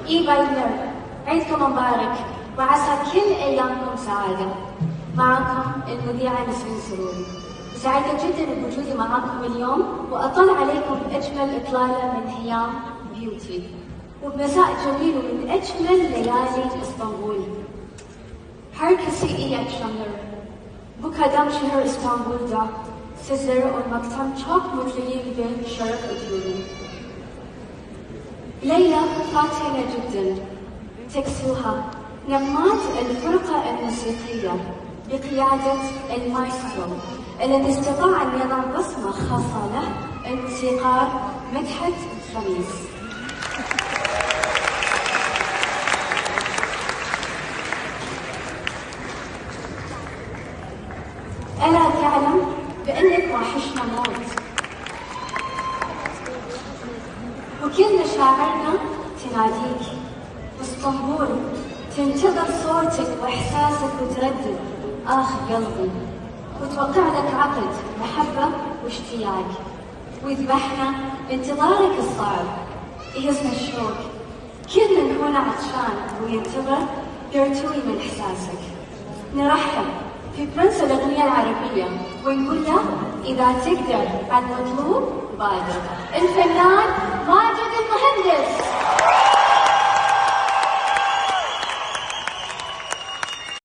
بايلر، عيدكم مبارك وعسى كل أيامكم سعادة. معكم المذيعة نسرين سروري، سعيدة جدا بوجودي معاكم اليوم وأطل عليكم بأجمل إطلالة من هيام بيوتي وبمساء جميل ومن أجمل ليالي اسطنبول. Herkese iyi akşamlar. Bu kadar şehir İstanbul'da sizlere olmaktan çok mutluyum ve şeref ediyorum. ليلة فاتنة جدا تكسوها نغمات الفرقة الموسيقية بقيادة المايسترو الذي استطاع أن يضع بصمة خاصة له الموسيقار مدحت خميس. ألا تعلم بأنك وحشنا موت، وكل مشاعرنا تناديك، واسطنبول تنتظر صوتك وإحساسك وتردد آخ قلبي، وتوقع لك عقد محبة واشتياق، ويذبحنا بانتظارك الصعب يهزنا الشوق. كل من هنا عطشان وينتظر يرتوي من إحساسك. نرحب في برنس الأغنية العربية ونقول له إذا تقدر على المطلوب بادر، الفنان ماجد المهندس.